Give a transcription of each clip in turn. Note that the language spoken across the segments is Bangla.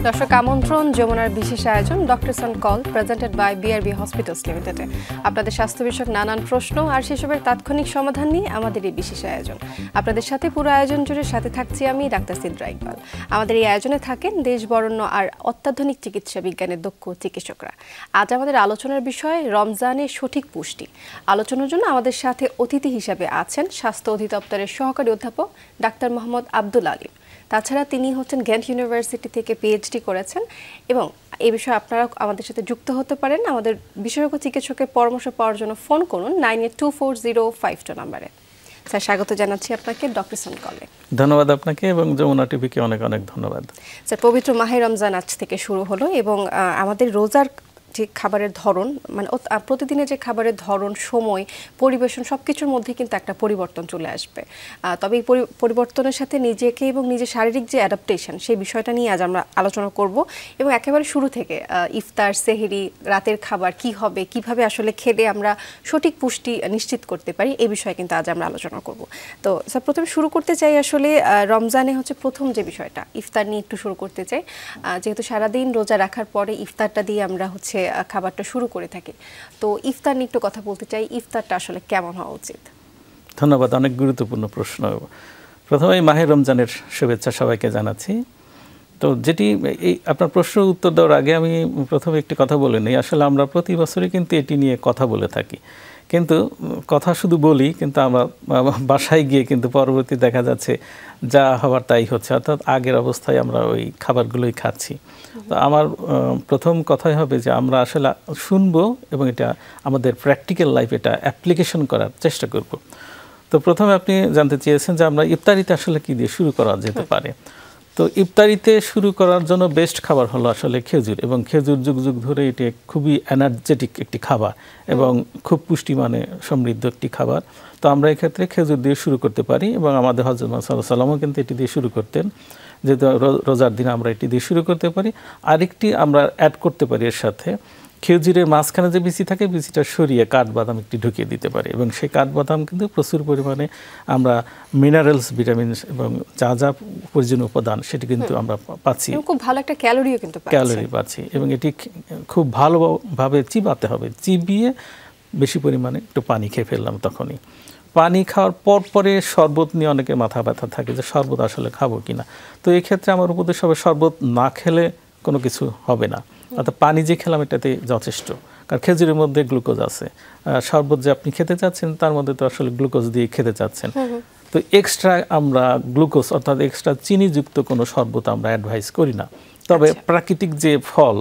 দর্শক আমন্ত্রণ যমুনার বিশেষ আয়োজন doctors on call presented by BRB hospitals লিমিটেডে। আপনাদের স্বাস্থ্য বিষয়ক নানান প্রশ্ন আর সেসবের তাৎক্ষণিক সমাধান নিয়ে আমাদের এই বিশেষ আয়োজন। আপনাদের সাথে পুরো আয়োজন জুড়ে সাথে থাকছি আমি ডাক্তার সিদ্রা ইকবাল। আমাদের এই আয়োজনে থাকেন দেশ বরেণ্য আর অত্যাধুনিক চিকিৎসা বিজ্ঞানের দক্ষ চিকিৎসকরা। আজ আমাদের আলোচনার বিষয় রমজানের সঠিক পুষ্টি। আলোচনার জন্য আমাদের সাথে অতিথি হিসাবে আছেন স্বাস্থ্য অধিদপ্তরের সহকারী অধ্যাপক ডাক্তার মোহাম্মদ আব্দুল আলিম। তাছাড়া তিনি হচ্ছেন গ্যান্ট ইউনিভার্সিটি থেকে পিএইচডি করেছেন এবং এই বিষয়ে আপনারা আমাদের সাথে যুক্ত হতে পারেন। আমাদের বিশেষজ্ঞ চিকিৎসকের পরামর্শ পাওয়ার জন্য ফোন করুন 982405 নম্বরে। স্যার, স্বাগত জানাচ্ছি আপনাকে ডক্টরস অন কলে। ধন্যবাদ আপনাকে এবং যমুনা টিভিকে অনেক অনেক ধন্যবাদ। স্যার, পবিত্র মাহে রমজান আজ থেকে শুরু হলো এবং আমাদের রোজার যে খাবারের ধরন মানে প্রতিদিনের যে খাবারের ধরন, সময়, পরিবেশন সবকিছুর মধ্যে কিন্তু একটা পরিবর্তন চলে আসবে। তবে এই পরিবর্তনের সাথে নিজেকে এবং নিজের শারীরিক যে অ্যাডাপ্টেশন সেই বিষয়টা নিয়ে আজ আমরা আলোচনা করব এবং একেবারে শুরু থেকে ইফতার, সেহরি, রাতের খাবার কি হবে, কিভাবে আসলে খেলে আমরা সঠিক পুষ্টি নিশ্চিত করতে পারি এই বিষয়ে কিন্তু আজ আমরা আলোচনা করব। তো স্যার, প্রথমে শুরু করতে চাই আসলে রমজানে হচ্ছে প্রথম যে বিষয়টা ইফতার নিয়ে একটু শুরু করতে চাই। যেহেতু সারাদিন রোজা রাখার পরে ইফতারটা দিয়ে আমরা হচ্ছে খাবারটা শুরু করে থাকি, তো ইফতার নিয়ে একটু কথা বলতে চাই। ইফতারটা আসলে কেমন হওয়া উচিত? ধন্যবাদ, অনেক গুরুত্বপূর্ণ প্রশ্ন। প্রথমে মাহে রমজানের শুভেচ্ছা সবাইকে জানাচ্ছি। তো যেটি এই আপনার প্রশ্ন উত্তর দেওয়ার আগে আমি প্রথমে একটি কথা বলে নিই। আসলে আমরা প্রতি বছরই কিন্তু এটি নিয়ে কথা বলে থাকি, কিন্তু কথা শুধু বলি, কিন্তু আমরা বাসায় গিয়ে কিন্তু পরবর্তী দেখা যাচ্ছে যা হবার তাই হচ্ছে, অর্থাৎ আগের অবস্থায় আমরা ওই খাবারগুলোই খাচ্ছি। তো আমার প্রথম কথাই হবে যে আমরা আসলে শুনবো এবং এটা আমাদের প্র্যাকটিক্যাল লাইফ এটা অ্যাপ্লিকেশন করার চেষ্টা করব। তো প্রথমে আপনি জানতে চেয়েছেন যে আমরা ইফতারিতে আসলে কী দিয়ে শুরু করা যেতে পারে। তো ইফতারিতে শুরু করার জন্য বেস্ট খাবার হলো আসলে খেজুর, এবং খেজুর যুগ যুগ ধরে এটি খুবই এনার্জেটিক একটি খাবার এবং খুব পুষ্টিমানে সমৃদ্ধ একটি খাবার। তো আমরা এক্ষেত্রে খেজুর দিয়ে শুরু করতে পারি এবং আমাদের হযরত মুহাম্মদ সাল্লাল্লাহু আলাইহি ওয়াসাল্লামও কিন্তু এটি দিয়ে শুরু করতেন, যেহেতু রোজার দিন আমরা এটি দিয়ে শুরু করতে পারি। আরেকটি আমরা অ্যাড করতে পারি এর সাথে, খেজুরের মাঝখানে যে বিচি থাকে বিচিটা সরিয়ে কাঠবাদাম একটি ঢুকিয়ে দিতে পারি, এবং সেই কাঠবাদাম কিন্তু প্রচুর পরিমাণে আমরা মিনারেলস, ভিটামিনস এবং যা যা প্রয়োজনীয় উপাদান সেটি কিন্তু আমরা পাচ্ছি। খুব ভালো একটা ক্যালোরিও কিন্তু পাচ্ছি এবং এটি খুব ভালোভাবে চিবাতে হবে। চিবিয়ে বেশি পরিমাণে একটু পানি খেয়ে ফেললাম। তখনই পানি খাওয়ার পরে শরবত নিয়ে অনেকের মাথা ব্যথা থাকে যে শরবত আসলে খাবো কিনা। তো এই ক্ষেত্রে আমার উপদেশ হবে শরবত না খেলে কোনো কিছু হবে না, অর্থাৎ পানি যে খেলাম এটাতে যথেষ্ট, কারণ খেজুরের মধ্যে গ্লুকোজ আছে। শরবত যে আপনি খেতে চাচ্ছেন তার মধ্যে তো আসলে গ্লুকোজ দিয়ে খেতে চাচ্ছেন। তো এক্সট্রা আমরা গ্লুকোজ অর্থাৎ এক্সট্রা চিনিযুক্ত কোনো শরবত আমরা অ্যাডভাইস করি না। তবে প্রাকৃতিক যে ফল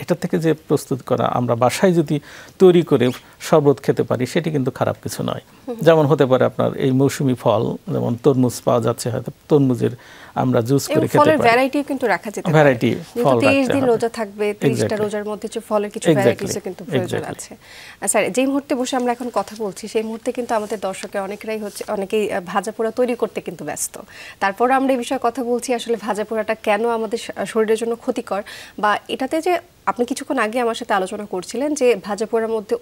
এটা থেকে যে প্রস্তুত করা আমরা বাসায় যদি তৈরি করে শরবত খেতে পারি সেটি কিন্তু খারাপ কিছু নয়। যেমন হতে পারে আপনার এই মৌসুমি ফল, যেমন তরমুজ পাওয়া যাচ্ছে, হয়তো তরমুজের আমরা জুস করে খেতে পারি। ভ্যারাইটি কিন্তু রাখা যেতে পারে। ভ্যারাইটি ফল 30 দিন রোজা থাকবে, 30টা রোজার মধ্যে যে ফলের কিছু ভ্যারাইটিসও কিন্তু প্রয়োজন আছে। স্যার, যেই মুহূর্তে বসে আমরা এখন কথা বলছি সেই মুহূর্তে কিন্তু আমাদের দর্শকের অনেকেই ভাজা পোড়া তৈরি করতে কিন্তু ব্যস্ত। তারপর আমরা এই বিষয়ে কথা বলছি আসলে ভাজা পোড়াটা কেন আমাদের শরীরের জন্য ক্ষতিকর, বা এটাতে যে আপনি কিছুক্ষণ আগে আমার সাথে আলোচনা করছিলেন যে ভাজা পোড়ার মধ্যে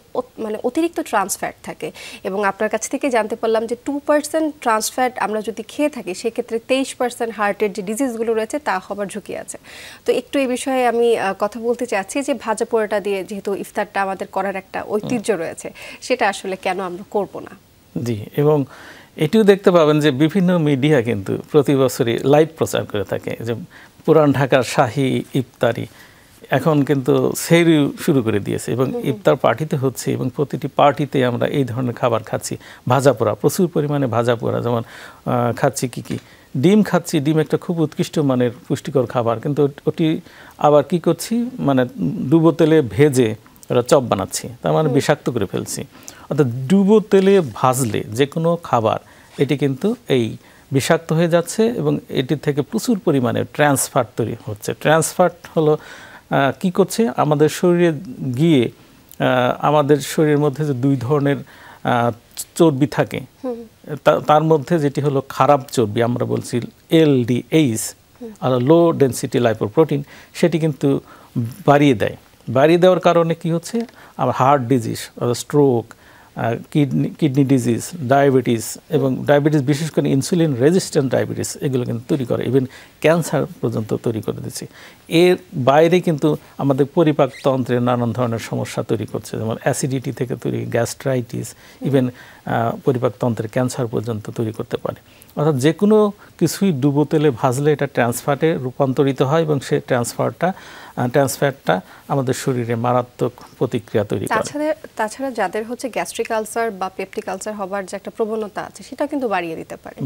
মানে অতিরিক্ত ট্রান্স ফ্যাট থাকে, এবং আপনার কাছ থেকে জানতে পারলাম যে 2% ট্রান্স ফ্যাট আমরা যদি খেয়ে থাকি সেক্ষেত্রে 23% হার্টের যে ডিজিজগুলো রয়েছে তা হবার ঝুঁকি আছে। তো একটু এই বিষয়ে আমি কথা বলতে চাচ্ছি যে ভাজা পোড়াটা দিয়ে যেহেতু ইফতারটা আমাদের করার একটা ঐতিহ্য রয়েছে, সেটা আসলে কেন আমরা করব না? জি, এবং এটিও দেখতে পাবেন যে বিভিন্ন মিডিয়া কিন্তু প্রতি বছরই লাইভ প্রচার করে থাকে যে পুরান ঢাকার শাহী ইফতারি এখন কিন্তু সেহরি শুরু করে দিয়েছে এবং ইফতার পার্টিতে হচ্ছে, এবং প্রতিটি পার্টিতে আমরা এই ধরনের খাবার খাচ্ছি। ভাজা পোড়া, প্রচুর পরিমাণে ভাজা পোড়া, যেমন খাচ্ছি কি ডিম খাচ্ছি। ডিম একটা খুব উৎকৃষ্ট মানের পুষ্টিকর খাবার, কিন্তু ওটি আবার কি করছি মানে ডুবো তেলে ভেজে ওরা চপ বানাচ্ছি, তার মানে বিষাক্ত করে ফেলছি। অর্থাৎ ডুবো তেলে ভাজলে যে কোনো খাবার এটি কিন্তু এই বিষাক্ত হয়ে যাচ্ছে এবং এটির থেকে প্রচুর পরিমাণে ট্রান্সফ্যাট তৈরি হচ্ছে। ট্রান্সফ্যাট হলো কি করছে আমাদের শরীরে গিয়ে আমাদের শরীরের মধ্যে যে দুই ধরনের চর্বি থাকে, তার মধ্যে যেটি হলো খারাপ চর্বি আমরা বলছি LDH আর লো ডেনসিটি লাইপোপ্রোটিন, সেটি কিন্তু বাড়িয়ে দেওয়ার কারণে কি হচ্ছে আমার heart disease, stroke, kidney disease, diabetes, এবং ডায়াবেটিস বিশেষ করে ইনসুলিন রেজিস্ট্যান্ট ডায়াবেটিস এগুলো কিন্তু তৈরি করে, ইভেন ক্যান্সার পর্যন্ত তৈরি করে দিচ্ছে। এর বাইরে কিন্তু আমাদের পরিপাকতন্ত্রের নানান ধরনের সমস্যা তৈরি করছে, যেমন অ্যাসিডিটি থেকে তৈরি, গ্যাস্ট্রাইটিস, ইভেন পরিপাকতন্ত্রের ক্যান্সার পর্যন্ত তৈরি করতে পারে। অর্থাৎ যে কোনো কিছুই ডুবো তেলে ভাজলে এটা ট্রান্সফ্যাটে রূপান্তরিত হয় এবং সেই ট্রান্সফ্যাটটা আমাদের শরীরে মারাত্মক প্রতিক্রিয়া তৈরি করে। তাছাড়া যাদের হচ্ছে গ্যাস্ট্রিক আলসার বা পেপটিক আলসার হবার যে একটা প্রবণতা আছে সেটা কিন্তু বাড়িয়ে দিতে পারে।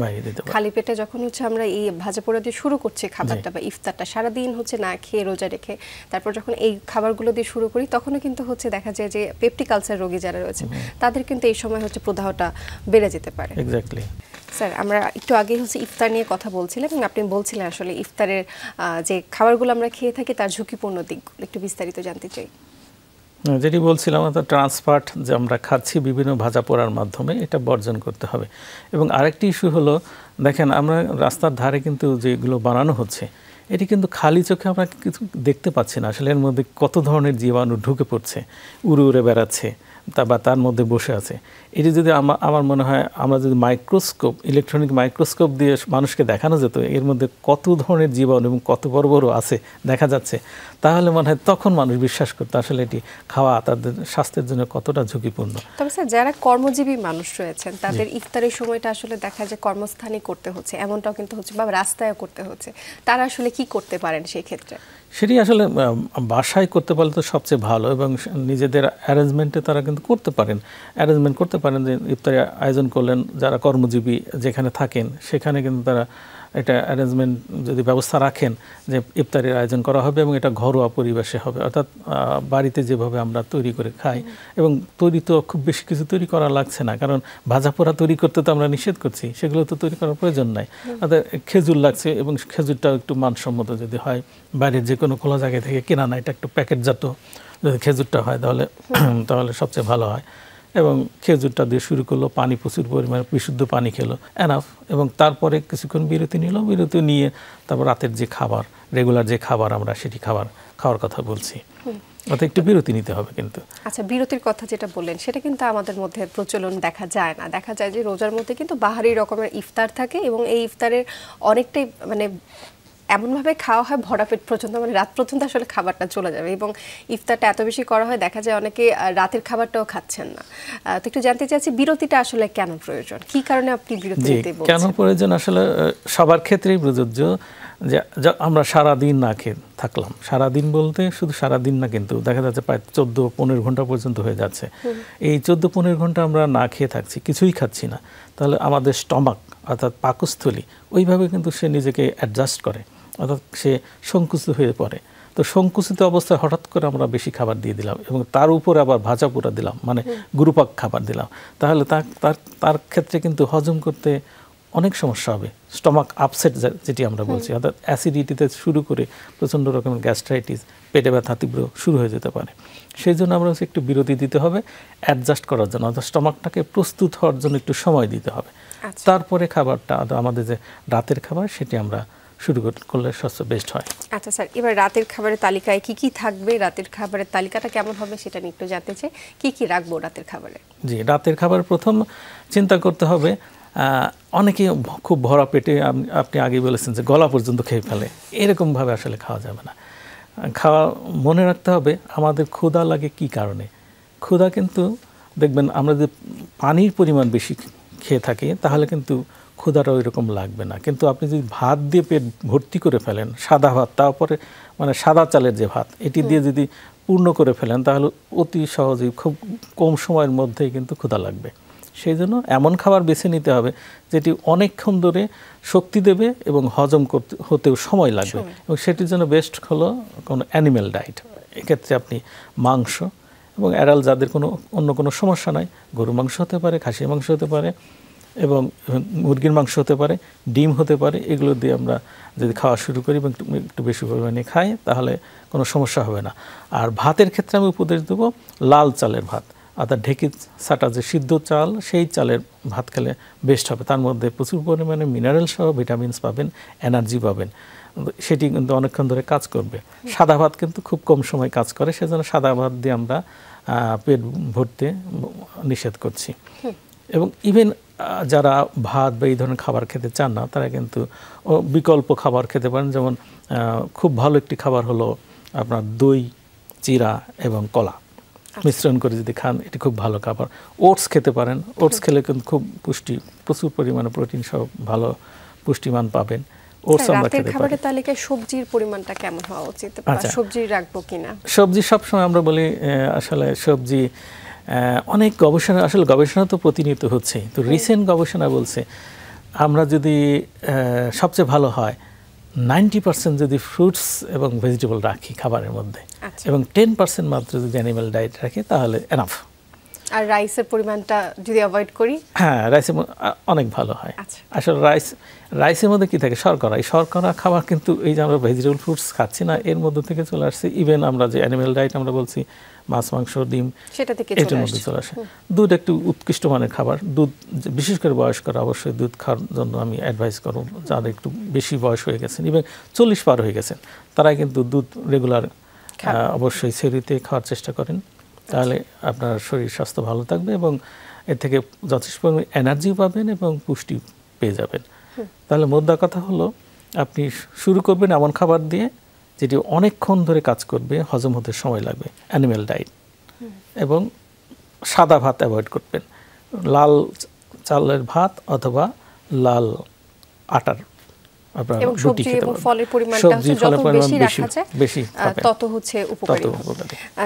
খালি পেটে যখন হচ্ছে আমরা এই ভাজা পোড়া দিয়ে শুরু করছি খাবারটা বা ইফতারটা, সারাদিন হচ্ছে না খেয়ে রোজা রেখে তারপর যখন এই খাবারগুলো দিয়ে শুরু করি তখনও কিন্তু হচ্ছে দেখা যায় যে পেপটিক আলসার রোগী যারা রয়েছে তাদের কিন্তু এই সময় হচ্ছে প্রদাহটা বেড়ে যেতে পারে। এক্স্যাক্টলি স্যার, আমরা একটু আগে হচ্ছে ইফতার নিয়ে কথা বলছিলাম এবং আপনি বলছিলেন আসলে ইফতারের যে খাবারগুলো আমরা খেয়ে থাকি তার ঝুঁকিপূর্ণ দিকগুলো একটু বিস্তারিত জানতে চাই। যেটি বলছিলাম, ট্রান্সফ্যাট যে আমরা খাচ্ছি বিভিন্ন ভাজা পোড়ার মাধ্যমে, এটা বর্জন করতে হবে। এবং আরেকটি ইস্যু হলো, দেখেন আমরা রাস্তার ধারে কিন্তু যেগুলো বানানো হচ্ছে এটি কিন্তু খালি চোখে আমরা কিছু দেখতে পাচ্ছি না, আসলে এর মধ্যে কত ধরনের জীবাণু ঢুকে পড়ছে, উড়ে উড়ে বেড়াচ্ছে বা তার মধ্যে বসে আছে। এটি যদি আমার মনে হয় আমরা যদি ইলেকট্রনিক মাইক্রোস্কোপ দিয়ে মানুষকে দেখানো যেত এর মধ্যে কত ধরনের জীবাণু এবং কত বড় বড় আছে দেখা যাচ্ছে, তাহলে মনে হয় তখন মানুষ বিশ্বাস করতো আসলে এটি খাওয়া তাদের স্বাস্থ্যের জন্য কতটা ঝুঁকিপূর্ণ। তবে স্যার, যারা কর্মজীবী মানুষ রয়েছেন তাদের ইফতারের সময়টা আসলে দেখা যায় কর্মস্থানে করতে হচ্ছে, এমনটাও কিন্তু হচ্ছে, বা রাস্তায় করতে হচ্ছে, তারা আসলে কি করতে পারেন সেই ক্ষেত্রে? সেটি আসলে বাসায় করতে পারলে তো সবচেয়ে ভালো, এবং নিজেদের অ্যারেঞ্জমেন্টে তারা কিন্তু করতে পারেন, যে ইফতারি আয়োজন করলেন, যারা কর্মজীবী যেখানে থাকেন সেখানে কিন্তু তারা এটা অ্যারেঞ্জমেন্ট যদি ব্যবস্থা রাখেন যে ইফতারির আয়োজন করা হবে এবং এটা ঘরোয়া পরিবেশে হবে, অর্থাৎ বাড়িতে যেভাবে আমরা তৈরি করে খাই। এবং তৈরি তো খুব বেশি কিছু তৈরি করা লাগছে না, কারণ ভাজা পোড়া তৈরি করতে তো আমরা নিষেধ করছি, সেগুলো তো তৈরি করার প্রয়োজন নাই। অর্থাৎ খেজুর লাগছে, এবং খেজুরটাও একটু মানসম্মত যদি হয়, বাইরের যে কোনো খোলা জায়গা থেকে কেনা না, এটা একটু প্যাকেটজাত যদি খেজুরটা হয় তাহলে সবচেয়ে ভালো হয়। এবং খেজুরটা দিয়ে শুরু করলো, পানি প্রচুর পরিমাণে বিশুদ্ধ পানি খেলো, এনাফ। এবং তারপরে কিছুক্ষণ বিরতি নিয়ে তারপর রাতের যে খাবার, রেগুলার যে খাবার আমরা সেটি খাওয়ার কথা বলছি, অর্থাৎ একটু বিরতি নিতে হবে কিন্তু। আচ্ছা, বিরতির কথা যেটা বললেন সেটা কিন্তু আমাদের মধ্যে প্রচলন দেখা যায় না। দেখা যায় যে রোজার মধ্যে কিন্তু বাহারি রকমের ইফতার থাকে এবং এই ইফতারের অনেকটাই মানে এমনভাবে খাওয়া হয় ভরা পেট পর্যন্ত, মানে রাত পর্যন্ত আসলে খাবারটা চলে যাবে এবং ইফতারটা এত বেশি করা হয় দেখা যায় অনেকে রাতের খাবারটাও খাচ্ছেন না। তো একটু জানতে চাইছি বিরতিটা আসলে কেন প্রয়োজন, কি কারণে আপনি বিরতি নিতে বলছেন? কেন প্রয়োজন আসলে সবার ক্ষেত্রেই প্রযোজ্য, যে আমরা সারাদিন না খেয়ে থাকলাম, সারাদিন বলতে শুধু সারাদিন না, কিন্তু দেখা যাচ্ছে প্রায় 14-15 ঘন্টা পর্যন্ত হয়ে যাচ্ছে। এই 14-15 ঘন্টা আমরা না খেয়ে থাকছি, কিছুই খাচ্ছি না, তাহলে আমাদের স্টমাক অর্থাৎ পাকস্থলী ওইভাবে কিন্তু সে নিজেকে অ্যাডজাস্ট করে, অর্থাৎ সে সংকুচিত হয়ে পড়ে। তো সংকুচিত অবস্থায় হঠাৎ করে আমরা বেশি খাবার দিয়ে দিলাম এবং তার উপরে আবার ভাজা পোড়া দিলাম, মানে গুরুপাক খাবার দিলাম, তাহলে তার ক্ষেত্রে কিন্তু হজম করতে অনেক সমস্যা হবে। স্টমাক আপসেট যেটি আমরা বলছি, অর্থাৎ অ্যাসিডিটিতে শুরু করে প্রচণ্ড রকমের গ্যাস্ট্রাইটিস, পেটে ব্যথা তীব্র শুরু হয়ে যেতে পারে। সেই জন্য আমরা একটু বিরতি দিতে হবে অ্যাডজাস্ট করার জন্য, অর্থাৎ স্টমাকটাকে প্রস্তুত হওয়ার জন্য একটু সময় দিতে হবে। তারপরে খাবারটা আমাদের যে রাতের খাবার সেটি আমরা শুরু করলে সবচেয়ে বেস্ট হয়। আচ্ছা স্যার, এবার রাতের খাবারের তালিকায় কি কি থাকবে, রাতের খাবারের তালিকাটা কেমন হবে সেটা নিয়ে একটু জানতে চাই। কি কি রাখবো রাতের খাবারে? জি, রাতের খাবার প্রথম চিন্তা করতে হবে, অনেকে খুব ভরা পেটে, আপনি আগে বলেছেন যে গলা পর্যন্ত খেয়ে ফেলে, এরকমভাবে আসলে খাওয়া যাবে না। মনে রাখতে হবে আমাদের ক্ষুধা লাগে কি কারণে। ক্ষুধা কিন্তু দেখবেন আমরা যে পানির পরিমাণ বেশি খেয়ে থাকি তাহলে কিন্তু ক্ষুধাটা ওই রকম লাগবে না, কিন্তু আপনি যদি ভাত দিয়ে পেট ভর্তি করে ফেলেন, সাদা ভাত, তারপরে মানে সাদা চালের যে ভাত, এটি দিয়ে যদি পূর্ণ করে ফেলেন তাহলে অতি সহজেই খুব কম সময়ের মধ্যেই কিন্তু ক্ষুধা লাগবে। সেই জন্য এমন খাবার বেছে নিতে হবে যেটি অনেকক্ষণ ধরে শক্তি দেবে এবং হজম হতেও সময় লাগবে, এবং সেটির জন্য বেস্ট হলো কোনো অ্যানিম্যাল ডায়েট। এক্ষেত্রে আপনি মাংস, এবং অ্যাডাল্ট যাদের অন্য কোনো সমস্যা নাই, গরু মাংস হতে পারে, খাসির মাংস হতে পারে, এবং মুরগির মাংস হতে পারে, ডিম হতে পারে, এগুলো দিয়ে আমরা যদি খাওয়া শুরু করি এবং একটু বেশি পরিমাণে খাই তাহলে কোনো সমস্যা হবে না। আর ভাতের ক্ষেত্রে আমি উপদেশ দেবো লাল চালের ভাত, অর্থাৎ ঢেকি ছাটা যে সিদ্ধ চাল, সেই চালের ভাত খেলে বেস্ট হবে। তার মধ্যে প্রচুর পরিমাণে মিনারেল সহ ভিটামিনস পাবেন, এনার্জি পাবেন, সেটি কিন্তু অনেকক্ষণ ধরে কাজ করবে। সাদা ভাত কিন্তু খুব কম সময় কাজ করে, সেজন্য সাদা ভাত দিয়ে আমরা পেট ভরতে নিষেধ করছি। এবং ইভেন যারা ভাত বা এই ধরনের খাবার খেতে চান না, তারা কিন্তু বিকল্প খাবার খেতে পারেন। যেমন খুব ভালো একটি খাবার হলো আপনার দই, চিরা এবং কলা মিশ্রণ করে যদি খান, এটি খুব ভালো খাবার। ওটস খেতে পারেন, ওটস খেলে কিন্তু খুব প্রচুর পরিমাণে প্রোটিন সহ ভালো পুষ্টিমান পাবেন। ওটস আমরা খেতে পারি। খাবারের তালিকায় সবজির পরিমাণটা কেমন হওয়া উচিত, সবজি রাখবো কিনা? সবজি সবসময় আমরা বলি আসলে সবজি অনেক গবেষণা, আসলে গবেষণা তো প্রতিনিয়ত হচ্ছে, তো রিসেন্ট গবেষণা বলছে আমরা যদি সবচেয়ে ভালো হয় 90% যদি ফ্রুটস এবং ভেজিটেবল রাখি খাবারের মধ্যে, এবং 10% মাত্র যদি অ্যানিম্যাল ডায়েট রাখি, তাহলে এনাফ। আর রাইসের পরিমাণটা যদি অ্যাভয়েড করি? হ্যাঁ, রাইসের অনেক ভালো হয়। আসলে রাইসের মধ্যে কি থাকে? শর্করা। এই শর্করা খাবার কিন্তু এই যে আমরা ভেজিটেবল ফ্রুটস খাচ্ছি না, এর মধ্যে থেকে চলে আসছে। ইভেন আমরা যে অ্যানিম্যাল ডায়েট আমরা বলছি, মাছ, মাংস, ডিম, এটার মধ্যে চলে আসে। দুধ একটু উৎকৃষ্ট মানের খাবার। দুধ বিশেষ করে বয়স্করা অবশ্যই দুধ খাওয়ার জন্য আমি অ্যাডভাইস করব। যারা একটু বেশি বয়স হয়ে গেছেন, ইভেন 40 পার হয়ে গেছেন, তারা কিন্তু দুধ রেগুলার অবশ্যই সেরিতে খাওয়ার চেষ্টা করেন। তাহলে আপনার শরীর স্বাস্থ্য ভালো থাকবে এবং এর থেকে যথেষ্ট পরিমাণে এনার্জি পাবেন এবং পুষ্টি পেয়ে যাবেন। তাহলে মোদ্দা কথা হলো, আপনি শুরু করবেন এমন খাবার দিয়ে যেটি অনেকক্ষণ ধরে কাজ করবে, হজম হতে সময় লাগবে, অ্যানিম্যাল ডায়েট। এবং সাদা ভাত অ্যাভয়েড করবেন, লাল চালের ভাত অথবা লাল আটার এবং সবজি এবং ফলের পরিমাণটা যত বেশি রাখা যায় তত হচ্ছে উপকারী।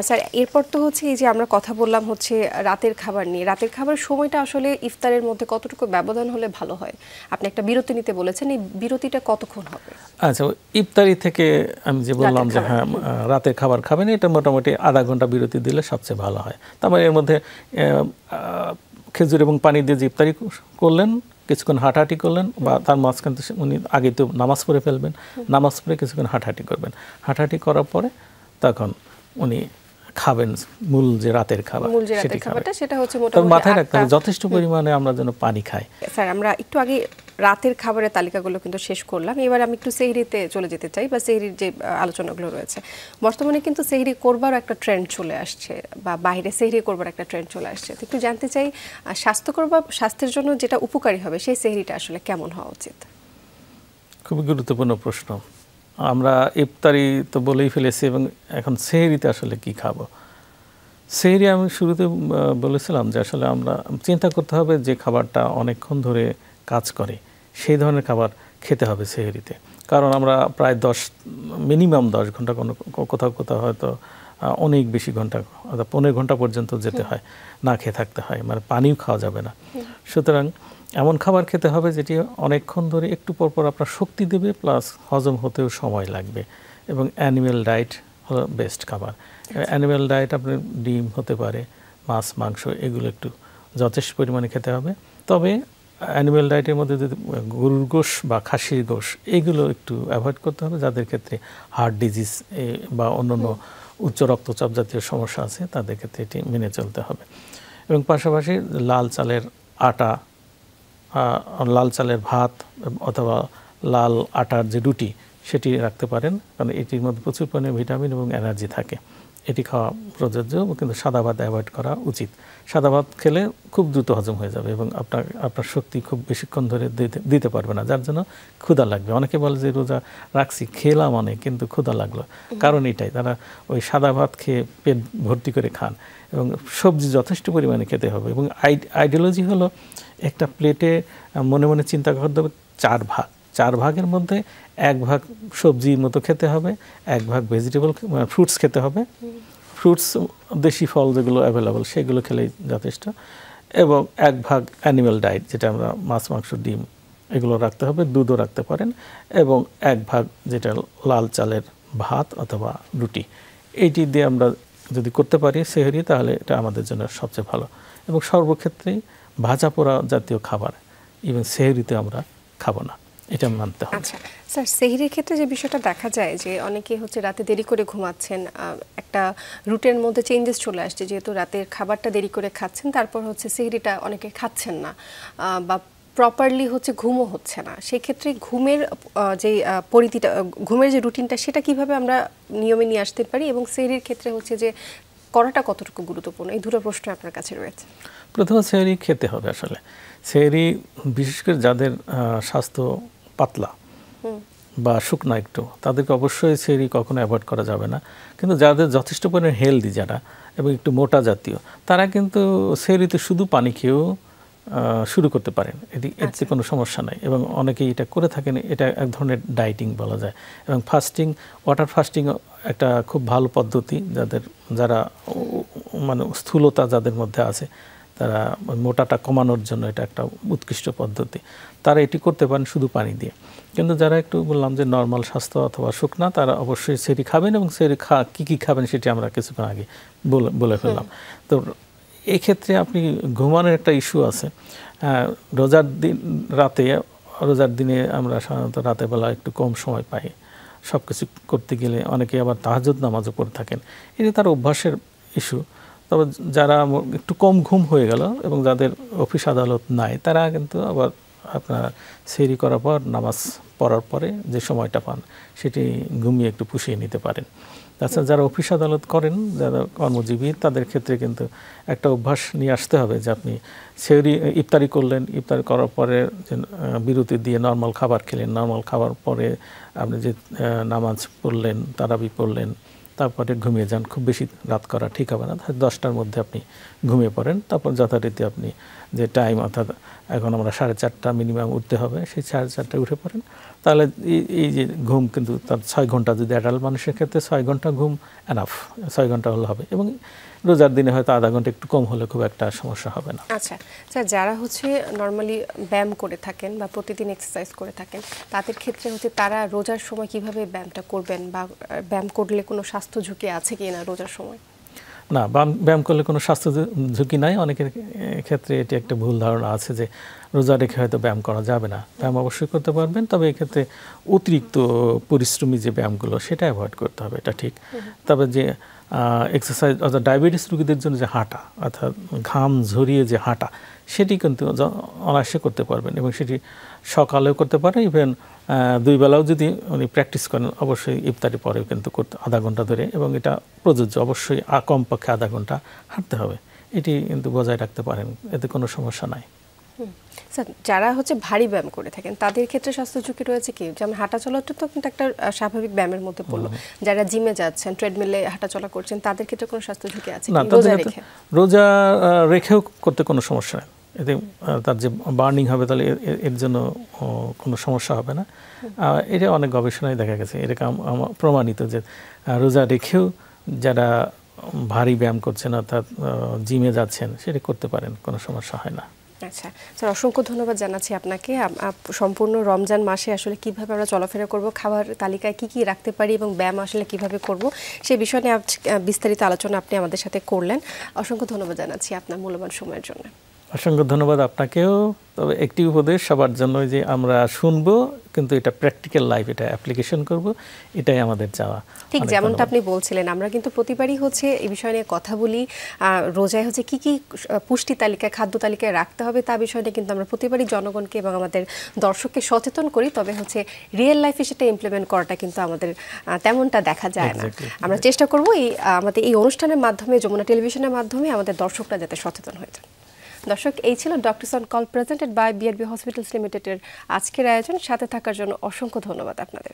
স্যার, এরপর তো হচ্ছে এই যে আমরা কথা বললাম হচ্ছে রাতের খাবার নিয়ে, রাতের খাবারের সময়টা আসলে ইফতারের মধ্যে কতটুকু ব্যবধান হলে ভালো হয়? আপনি একটা বিরতি নিতে বলেছেন, এই বিরতিটা কতক্ষণ হবে? আচ্ছা, ইফতারি থেকে আমি যে বললাম যে হ্যাঁ রাতের খাবার খাবেন, এটা মোটামুটি আধা ঘন্টা বিরতি দিলে সবচেয়ে ভালো হয়। তারপরে এর মধ্যে খেজুর এবং পানি দিয়ে যে ইফতারি করলেন, কিছুক্ষণ হাঁটাহাঁটি করলেন, বা তার মাঝখান থেকে উনি আগে তো নামাজ পড়ে ফেলবেন, নামাজ পড়ে কিছুক্ষণ হাঁটাহাঁটি করবেন। হাঁটাহাঁটি করার পরে তখন উনি খাবেন মূল যে রাতের খাবার, সেটা হচ্ছে মোটামুটি মাথায় রাখতে হবে যথেষ্ট পরিমাণে আমরা যেন পানি খাই। স্যার, আমরা একটু আগে রাতের খাবারের তালিকাগুলো কিন্তু শেষ করলাম, এবার আমি একটু সেহরিতে চলে যেতে চাই, বা সেহরির যে আলোচনাগুলো রয়েছে। বর্তমানে কিন্তু সেহরি করবার একটা ট্রেন্ড চলে আসছে, বা বাইরে সেহরি করবার একটা ট্রেন্ড চলে আসছে। তো একটু জানতে চাই, স্বাস্থ্যকর বা স্বাস্থ্যের জন্য যেটা উপকারী হবে, সেই সেহরিটা আসলে কেমন হওয়া উচিত? খুবই গুরুত্বপূর্ণ প্রশ্ন। আমরা ইফতারি তো বলেই ফেলেছি, এবং এখন সেহরিতে আসলে কি খাবো? সেহরি আমি শুরুতে বলেছিলাম যে আসলে আমরা চিন্তা করতে হবে যে খাবারটা অনেকক্ষণ ধরে কাজ করে, সেই ধরনের খাবার খেতে হবে সেহরিতে। কারণ আমরা প্রায় মিনিমাম 10 ঘন্টা, কোথাও কোথাও হয়তো অনেক বেশি ঘন্টা, অর্থাৎ 15 ঘন্টা পর্যন্ত যেতে হয়, না খেয়ে থাকতে হয়, মানে পানিও খাওয়া যাবে না। সুতরাং এমন খাবার খেতে হবে যেটি অনেকক্ষণ ধরে একটু পরপর আপনার শক্তি দেবে, প্লাস হজম হতেও সময় লাগবে। এবং অ্যানিম্যাল ডায়েট হলো বেস্ট খাবার। অ্যানিম্যাল ডায়েট আপনার ডিম হতে পারে, মাছ, মাংস, এগুলো একটু যথেষ্ট পরিমাণে খেতে হবে। তবে অ্যানিম্যাল ডায়েটের মধ্যে যদি গরুর গোশ বা খাসির গোশ, এগুলো একটু অ্যাভয়েড করতে হবে। যাদের ক্ষেত্রে হার্ট ডিজিজ বা অন্যান্য উচ্চ রক্তচাপ জাতীয় সমস্যা আছে, তাদের ক্ষেত্রে এটি মেনে চলতে হবে। এবং পাশাপাশি লাল চালের আটা, লাল চালের ভাত অথবা লাল আটার যে রুটি, সেটি রাখতে পারেন, কারণ এটির মধ্যে প্রচুর পরিমাণে ভিটামিন এবং এনার্জি থাকে। এটি খাওয়া প্রযোজ্য, কিন্তু সাদা ভাত অ্যাভয়েড করা উচিত। সাদা ভাত খেলে খুব দ্রুত হজম হয়ে যাবে এবং আপনার শক্তি খুব বেশিক্ষণ ধরে দিতে পারবে না, যার জন্য ক্ষুধা লাগবে। অনেকে বলে যে রোজা রাখছি, খেলাম অনেক, কিন্তু ক্ষুধা লাগলো। কারণ এটাই, তারা ওই সাদা ভাত খেয়ে পেট ভর্তি করে খান। এবং সবজি যথেষ্ট পরিমাণে খেতে হবে। এবং আইডিওলজি হলো একটা প্লেটে মনে মনে চিন্তা করতে হবে 4 ভাগ, 4 ভাগের মধ্যে 1 ভাগ সবজির মতো খেতে হবে, 1 ভাগ ভেজিটেবল ফ্রুটস খেতে হবে। ফ্রুটস দেশি ফল যেগুলো অ্যাভেলেবল, সেগুলো খেলেই যথেষ্ট। এবং 1 ভাগ অ্যানিম্যাল ডায়েট, যেটা আমরা মাছ, মাংস, ডিম, এগুলো রাখতে হবে, দুধও রাখতে পারেন। এবং 1 ভাগ যেটা লাল চালের ভাত অথবা রুটি, এইটি দিয়ে আমরা যদি করতে পারি সেহরি, তাহলে এটা আমাদের জন্য সবচেয়ে ভালো। এবং সর্বক্ষেত্রেই ভাজা পোড়া জাতীয় খাবার ইভেন সেহরিতে আমরা খাবো না। এটা মানতে হবে। আচ্ছা স্যার, সেহরির ক্ষেত্রে যে বিষয়টা দেখা যায় যে অনেকে হচ্ছে রাতে দেরি করে ঘুমাচ্ছেন, একটা রুটের মধ্যে চেঞ্জেস চলে আসছে, যেহেতু রাতের খাবারটা দেরি করে খাচ্ছেন, তারপর হচ্ছে সেহরিটা অনেকে খাচ্ছেন না বা প্রপারলি হচ্ছে ঘুমও হচ্ছে না। সেই ক্ষেত্রে ঘুমের যে পরিধিটা, ঘুমের যে রুটিনটা, সেটা কিভাবে আমরা নিয়মে নিয়ে আসতে পারি, এবং সেহরির ক্ষেত্রে হচ্ছে যে করাটা কতটুকু গুরুত্বপূর্ণ, এই দুটো প্রশ্ন আপনার কাছে রয়েছে। প্রথমে সেহরি খেতে হবে। আসলে সেহরি বিশেষ করে যাদের স্বাস্থ্য পাতলা বা শুকনা একটু, তাদেরকে অবশ্যই সেহরি কখনো অ্যাভয়েড করা যাবে না। কিন্তু যাদের যথেষ্ট পরিমাণে হেলদি যারা এবং একটু মোটা জাতীয়, তারা কিন্তু সেহরিতে শুধু পানি খেয়েও শুরু করতে পারেন, এতে কোনো সমস্যা নাই। এবং অনেকেই এটা করে থাকেন, এটা এক ধরনের ডায়েটিং বলা যায়। এবং ফাস্টিং, ওয়াটার ফাস্টিং একটা খুব ভালো পদ্ধতি। যারা মানে স্থূলতা যাদের মধ্যে আছে, তারা মোটাটা কমানোর জন্য এটা একটা উৎকৃষ্ট পদ্ধতি। তারা এটি করতে পারেন শুধু পানি দিয়ে। কিন্তু যারা একটু বললাম যে নর্মাল স্বাস্থ্য অথবা শুকনা, তারা অবশ্যই সেহরি খাবেন। এবং সেহরি কী খাবেন সেটি আমরা কিছুক্ষণ আগে বলে ফেললাম। তো এই ক্ষেত্রে আপনি ঘুমানোর একটা ইস্যু আছে। রোজার দিনে আমরা সাধারণত রাতের বেলা একটু কম সময় পাই সব কিছু করতে গেলে। অনেকে আবার তাহাজ্জুদ নামাজও পড়ে থাকেন, এটা তার অভ্যাসের ইস্যু। তবে যারা একটু কম ঘুম হয়ে গেল এবং যাদের অফিস আদালত নাই, তারা কিন্তু আবার আপনার সেহরি করার পর নামাজ পড়ার পরে যে সময়টা পান, সেটি ঘুমিয়ে একটু পুষিয়ে নিতে পারেন। তাছাড়া যারা অফিস আদালত করেন, যারা কর্মজীবী, তাদের ক্ষেত্রে কিন্তু একটা অভ্যাস নিয়ে আসতে হবে যে আপনি সেহরি ইফতারি করলেন, ইফতারি করার পরে যে বিরতি দিয়ে নর্মাল খাবার খেলেন, নর্মাল খাবার পরে আপনি যে নামাজ পড়লেন, তারাবি পড়লেন, তারপরে ঘুমিয়ে যান। খুব বেশি রাত করা ঠিক হবে না, 10টার মধ্যে আপনি ঘুমিয়ে পড়েন। তারপর যথারীতি আপনি যে টাইম, অর্থাৎ এখন আমরা 4:30 মিনিমাম উঠতে হবে, সেই 4:30 উঠে পড়েন। তাহলে এই যে ঘুম কিন্তু তার 6 ঘন্টা, যদি অ্যাডাল্ট মানুষের ক্ষেত্রে 6 ঘন্টা ঘুম এনাফ, 6 ঘন্টা হলে হবে। এবং রোজার দিনে হয়তো আধা ঘন্টা একটু কম হলে খুব একটা সমস্যা হবে না। আচ্ছা স্যার, যারা হচ্ছে নর্মালি ব্যায়াম করে থাকেন বা প্রতিদিন এক্সারসাইজ করে থাকেন, তাদের ক্ষেত্রে হচ্ছে তারা রোজার সময় কিভাবে ব্যায়ামটা করবেন, বা ব্যায়াম করলে কোনো স্বাস্থ্য ঝুঁকি আছে কি না রোজার সময়? না, ব্যায়াম করলে কোনো স্বাস্থ্য ঝুঁকি নাই। অনেকের ক্ষেত্রে এটি একটা ভুল ধারণা আছে যে রোজা রেখে হয়তো ব্যায়াম করা যাবে না। ব্যায়াম অবশ্যই করতে পারবেন, তবে এক্ষেত্রে অতিরিক্ত পরিশ্রমী যে ব্যায়ামগুলো, সেটা অ্যাভয়েড করতে হবে, এটা ঠিক। তবে যে এক্সারসাইজ, অর্থাৎ ডায়াবেটিস রোগীদের জন্য যে হাঁটা, অর্থাৎ ঘাম ঝরিয়ে যে হাঁটা, সেটি কিন্তু অনায়াসে করতে পারবেন। এবং সেটি সকালেও করতে পারেন, ইভেন 2 বেলাও যদি উনি প্র্যাকটিস করেন, অবশ্যই ইফতারি পরেও কিন্তু করতে আধা ঘন্টা ধরে। এবং এটা প্রযোজ্য, অবশ্যই কমপক্ষে আধা ঘন্টা হাঁটতে হবে, এটি কিন্তু বজায় রাখতে পারেন, এতে কোনো সমস্যা নাই। স্যার, যারা হচ্ছে ভারী ব্যায়াম করে থাকেন, তাদের ক্ষেত্রে স্বাস্থ্য ঝুঁকি রয়েছে কি? যেমন হাঁটা চলাটা তো কিন্তু একটা স্বাভাবিক ব্যায়ামের মধ্যে পড়লো। যারা জিমে যাচ্ছেন, ট্রেডমিলে হাঁটাচলা করছেন, তাদের ক্ষেত্রে কোনো স্বাস্থ্য ঝুঁকি আছে না? রোজা রেখেও করতে কোনো সমস্যা নেই। এতে তার যে বার্নিং হবে, তাহলে এর জন্য কোনো সমস্যা হবে না। এটা অনেক গবেষণায় দেখা গেছে, এরকম প্রমাণিত যে রোজা রেখেও যারা ভারী ব্যায়াম করছেন, অর্থাৎ জিমে যাচ্ছেন, সেটা করতে পারেন, কোনো সমস্যা হয় না। আচ্ছা স্যার, অসংখ্য ধন্যবাদ জানাচ্ছি আপনাকে। সম্পূর্ণ রমজান মাসে আসলে কিভাবে আমরা চলাফেরা করব, খাবার তালিকায় কি কি রাখতে পারি এবং ব্যায়াম আসলে কিভাবে করব, সেই বিষয় নিয়ে বিস্তারিত আলোচনা আপনি আমাদের সাথে করলেন। অসংখ্য ধন্যবাদ জানাচ্ছি আপনার মূল্যবান সময়ের জন্য। অসংখ্য ধন্যবাদ আপনাকেও। তবে একটি উপদেশ সবার জন্য, যে আমরা শুনবো কিন্তু এটা প্র্যাকটিক্যাল লাইফ, এটা অ্যাপ্লিকেশন করব, এটাই আমাদের চাওয়া। ঠিক যেমনটা আপনি বলছিলেন, আমরা কিন্তু প্রতিবারই হচ্ছে এই বিষয় নিয়ে কথা বলি। রোজায় হচ্ছে কি কি পুষ্টি তালিকায়, খাদ্য তালিকায় রাখতে হবে, তা বিষয়টা কিন্তু আমরা প্রতিবারই জনগণকে এবং আমাদের দর্শককে সচেতন করি। তবে হচ্ছে রিয়েল লাইফে সেটা ইমপ্লিমেন্ট করাটা কিন্তু আমাদের তেমনটা দেখা যায় না। আমরা চেষ্টা করব আমাদের এই অনুষ্ঠানের মাধ্যমে, যমুনা টেলিভিশনের মাধ্যমে আমাদের দর্শকরা যাতে সচেতন হয়ে যায়। দর্শক, এই ছিল doctors on call presented by BRB hospitals লিমিটেডের আজকের আয়োজন। সাথে থাকার জন্য অসংখ্য ধন্যবাদ আপনাদের।